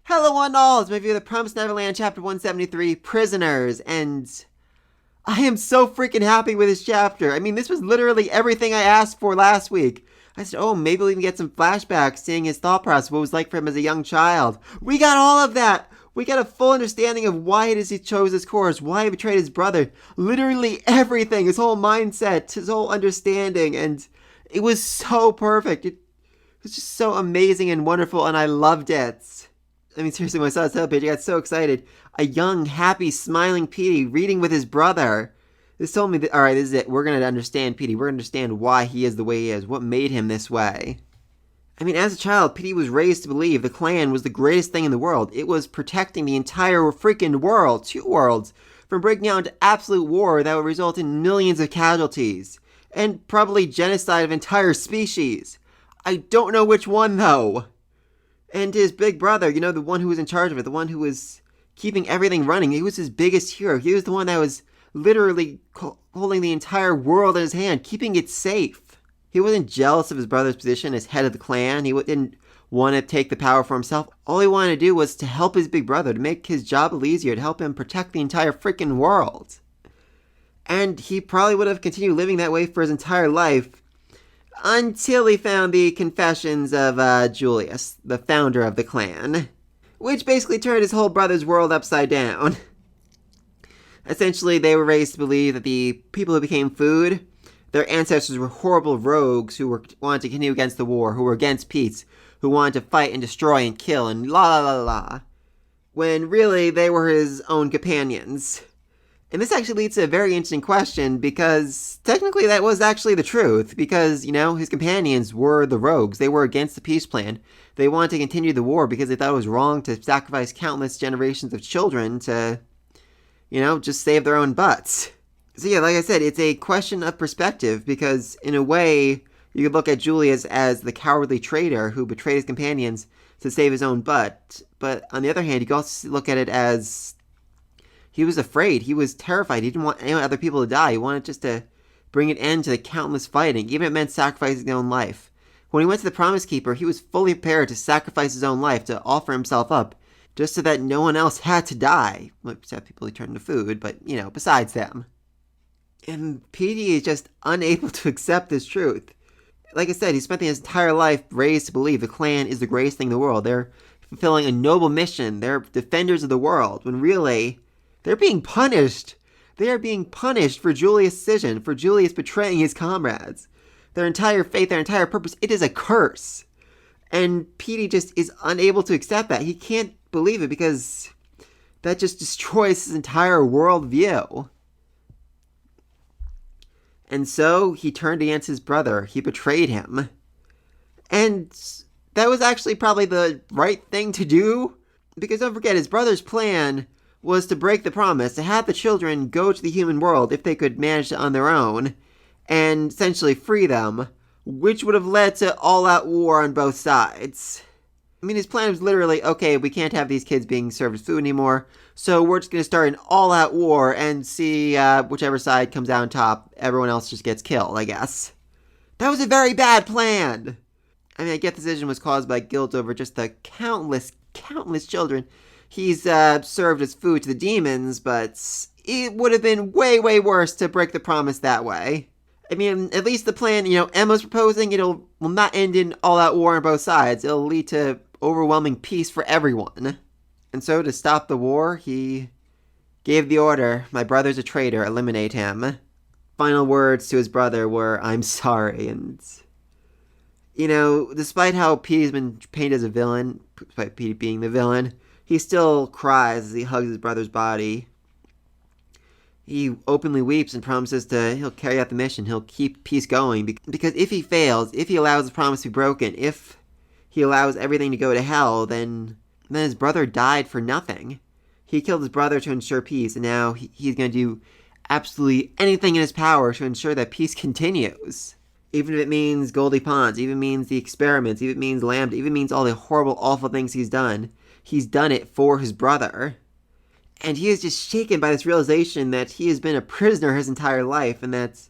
Hello one all, it's my review of The Promised Neverland Chapter 173, Prisoners, and I am so freaking happy with this chapter. I mean, this was literally everything I asked for last week. I said, oh, maybe we'll even get some flashbacks, seeing his thought process, what it was like for him as a young child. We got all of that! We got a full understanding of why it is he chose this course, why he betrayed his brother. Literally everything, his whole mindset, his whole understanding, and it was so perfect. It was just so amazing and wonderful, and I loved it. I mean, seriously, when I saw this page, I got so excited. A young, happy, smiling Petey reading with his brother. This told me that, alright, this is it. We're going to understand Petey. We're going to understand why he is the way he is. What made him this way. I mean, as a child, Petey was raised to believe the clan was the greatest thing in the world. It was protecting the entire freaking world, 2 worlds, from breaking out into absolute war that would result in millions of casualties. And probably genocide of entire species. I don't know which one, though. And his big brother, you know, the one who was in charge of it, the one who was keeping everything running, he was his biggest hero. He was the one that was literally holding the entire world in his hand, keeping it safe. He wasn't jealous of his brother's position as head of the clan. He didn't want to take the power for himself. All he wanted to do was to help his big brother, to make his job a little easier, to help him protect the entire freaking world. And he probably would have continued living that way for his entire life, until he found the confessions of Julius, the founder of the clan, which basically turned his whole brother's world upside down. Essentially, they were raised to believe that the people who became food, their ancestors were horrible rogues who wanted to continue against the war, who were against peace, who wanted to fight and destroy and kill and la la la la, when really they were his own companions. And this actually leads to a very interesting question, because technically that was actually the truth, because, you know, his companions were the rogues. They were against the peace plan. They wanted to continue the war because they thought it was wrong to sacrifice countless generations of children to, you know, just save their own butts. So yeah, like I said, it's a question of perspective, because in a way, you could look at Julius as the cowardly traitor who betrayed his companions to save his own butt. But on the other hand, you can also look at it as he was afraid. He was terrified. He didn't want any other people to die. He wanted just to bring an end to the countless fighting, even if it meant sacrificing his own life. When he went to the Promise Keeper, he was fully prepared to sacrifice his own life, to offer himself up, just so that no one else had to die. Well, except people he turned to food, but, you know, besides them. And Petey is just unable to accept this truth. Like I said, he spent his entire life raised to believe the clan is the greatest thing in the world. They're fulfilling a noble mission. They're defenders of the world, when really they're being punished. They are being punished for Julius' decision, for Julius betraying his comrades. Their entire faith, their entire purpose, it is a curse. And Petey just is unable to accept that. He can't believe it, because that just destroys his entire worldview. And so he turned against his brother. He betrayed him. And that was actually probably the right thing to do, because don't forget, his brother's plan was to break the promise, to have the children go to the human world if they could manage it on their own, and essentially free them, which would have led to all-out war on both sides. I mean, his plan was literally, okay, we can't have these kids being served as food anymore, so we're just going to start an all-out war and see whichever side comes out on top. Everyone else just gets killed, I guess. That was a very bad plan! I mean, I get the decision was caused by guilt over just the countless children he's served as food to the demons, but it would have been way, way worse to break the promise that way. I mean, at least the plan, you know, Emma's proposing, will not end in all-out war on both sides. It'll lead to overwhelming peace for everyone. And so, to stop the war, he gave the order, my brother's a traitor, eliminate him. Final words to his brother were, I'm sorry, and, you know, despite how Petey's been painted as a villain, despite Petey being the villain, he still cries as he hugs his brother's body. He openly weeps and promises he'll carry out the mission, he'll keep peace going, because if he fails, if he allows the promise to be broken, if he allows everything to go to hell, then his brother died for nothing. He killed his brother to ensure peace, and now he's going to do absolutely anything in his power to ensure that peace continues. Even if it means Goldie Ponds, even means the experiments, even if it means Lambda, even means all the horrible, awful things he's done it for his brother. And he is just shaken by this realization that he has been a prisoner his entire life, and that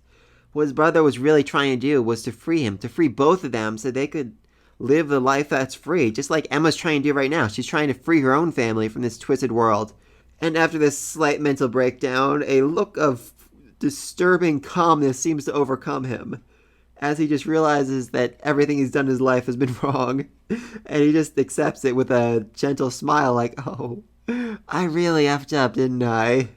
what his brother was really trying to do was to free him, to free both of them so they could live the life that's free, just like Emma's trying to do right now. She's trying to free her own family from this twisted world. And after this slight mental breakdown, a look of disturbing calmness seems to overcome him, as he just realizes that everything he's done in his life has been wrong. And he just accepts it with a gentle smile like, oh, I really effed up, didn't I?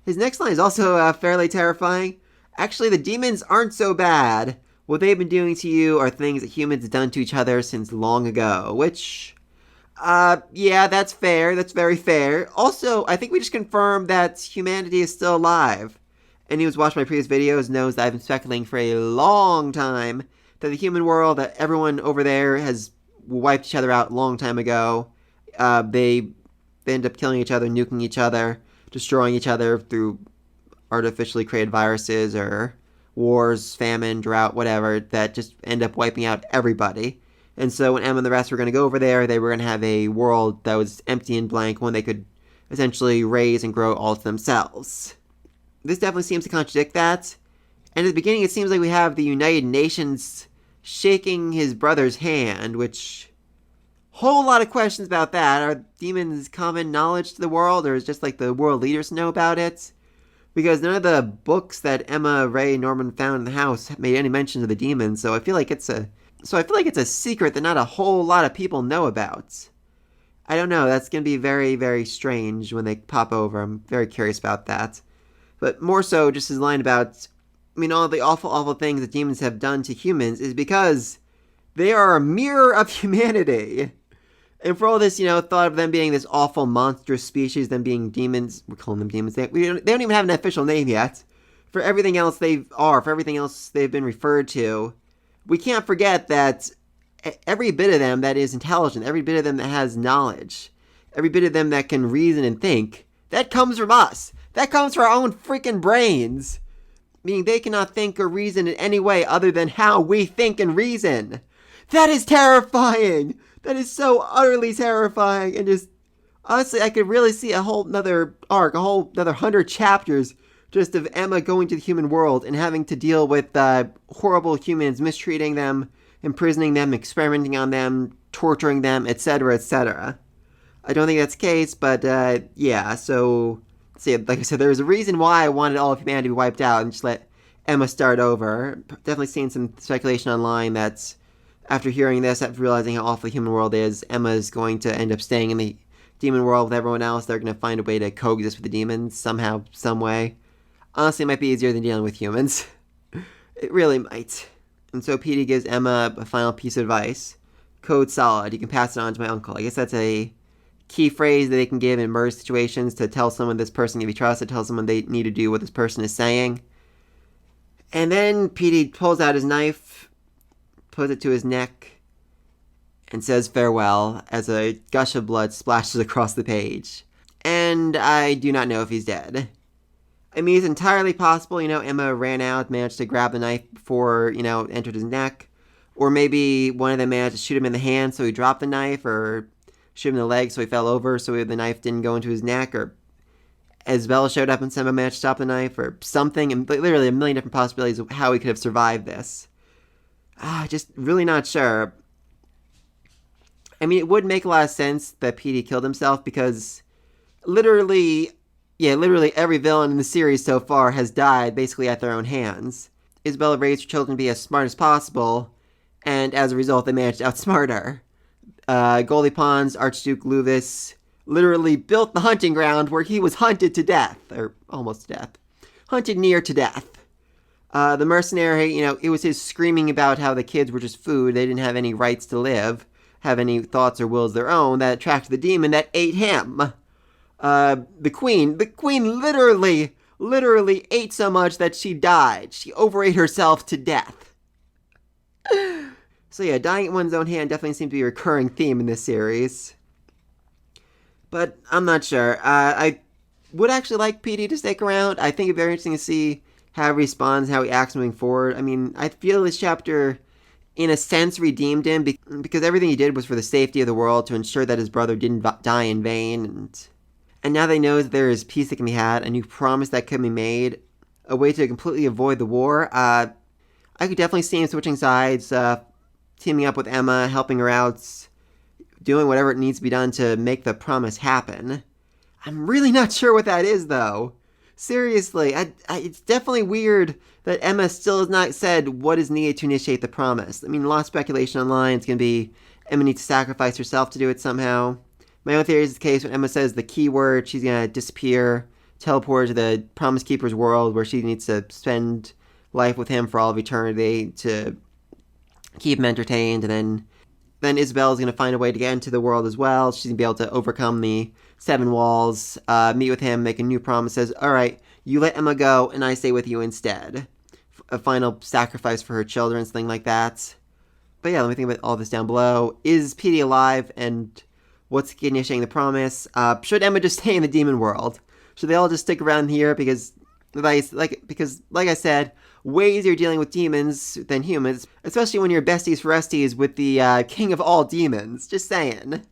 His next line is also fairly terrifying. Actually, the demons aren't so bad. What they've been doing to you are things that humans have done to each other since long ago, which, yeah, that's fair. That's very fair. Also, I think we just confirmed that humanity is still alive. Anyone who's watched my previous videos knows that I've been speculating for a long time that the human world, that everyone over there has wiped each other out a long time ago. They end up killing each other, nuking each other, destroying each other through artificially created viruses or wars, famine, drought, whatever, that just end up wiping out everybody. And so when Emma and the rest were going to go over there, they were going to have a world that was empty and blank, one they could essentially raise and grow all to themselves. This definitely seems to contradict that. And at the beginning, it seems like we have the United Nations shaking his brother's hand, which... whole lot of questions about that. Are demons common knowledge to the world, or is just like the world leaders know about it? Because none of the books that Emma, Ray, and Norman found in the house made any mention of the demons, so I feel like it's a secret that not a whole lot of people know about. I don't know, that's going to be very, very strange when they pop over. I'm very curious about that. But more so, just his line about, all the awful, awful things that demons have done to humans is because they are a mirror of humanity. And for all this, thought of them being this awful, monstrous species, them being demons, we're calling them demons, they don't even have an official name yet. For everything else for everything else they've been referred to, we can't forget that every bit of them that is intelligent, every bit of them that has knowledge, every bit of them that can reason and think, that comes from us. That comes from our own freaking brains. Meaning they cannot think or reason in any way other than how we think and reason. That is terrifying! That is so utterly terrifying, and just, honestly, I could really see a whole nother arc, a whole another 100 chapters just of Emma going to the human world and having to deal with horrible humans, mistreating them, imprisoning them, experimenting on them, torturing them, etc., etc. I don't think that's the case, but yeah, so like I said, there's a reason why I wanted all of humanity to be wiped out and just let Emma start over. Definitely seen some speculation online that's, after hearing this, after realizing how awful the human world is, Emma's going to end up staying in the demon world with everyone else. They're going to find a way to coexist with the demons somehow, some way. Honestly, it might be easier than dealing with humans. It really might. And so Petey gives Emma a final piece of advice. Code solid. You can pass it on to my uncle. I guess that's a key phrase that they can give in murder situations to tell someone this person can be trusted, tell someone they need to do what this person is saying. And then Petey pulls out his knife, puts it to his neck, and says farewell as a gush of blood splashes across the page. And I do not know if he's dead. It's entirely possible, Emma ran out, managed to grab the knife before, it entered his neck. Or maybe one of them managed to shoot him in the hand so he dropped the knife, or shoot him in the leg so he fell over so the knife didn't go into his neck, or Isabella showed up and somehow managed to stop the knife, or something, and literally a million different possibilities of how he could have survived this. Just really not sure. It would make a lot of sense that Petey killed himself because literally every villain in the series so far has died basically at their own hands. Isabella raised her children to be as smart as possible, and as a result, they managed to outsmart her. Goldie Pond's Archduke Luvis literally built the hunting ground where he was hunted to death, or almost to death. Hunted near to death. The mercenary, it was his screaming about how the kids were just food, they didn't have any rights to live, have any thoughts or wills of their own, that attracted the demon that ate him. The queen literally ate so much that she died. She overate herself to death. So yeah, dying at one's own hand definitely seems to be a recurring theme in this series. But I'm not sure. I would actually like Petey to stick around. I think it'd be very interesting to see how he responds, how he acts moving forward. I feel this chapter, in a sense, redeemed him because everything he did was for the safety of the world, to ensure that his brother didn't die in vain. And now they know that there is peace that can be had, a new promise that can be made, a way to completely avoid the war. I could definitely see him switching sides, teaming up with Emma, helping her out, doing whatever it needs to be done to make the promise happen. I'm really not sure what that is, though. Seriously, it's definitely weird that Emma still has not said what is needed to initiate the promise. I mean, a lot of speculation online. It's going to be Emma needs to sacrifice herself to do it somehow. My own theory is the case when Emma says the key word, she's going to disappear, teleport to the Promise Keeper's world where she needs to spend life with him for all of eternity to keep him entertained, and then Isabel's going to find a way to get into the world as well. She's going to be able to overcome the 7 walls, meet with him, make a new promise, says, all right, you let Emma go, and I stay with you instead. A final sacrifice for her children, something like that. But yeah, let me think about all this down below. Is Petey alive, and what's initiating the promise? Should Emma just stay in the demon world? Should they all just stick around here? Because, like I said, way easier dealing with demons than humans, especially when you're besties for resties with the king of all demons. Just saying.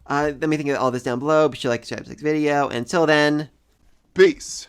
Let me think of all this down below. Be sure to like, subscribe to this video. Until then, peace.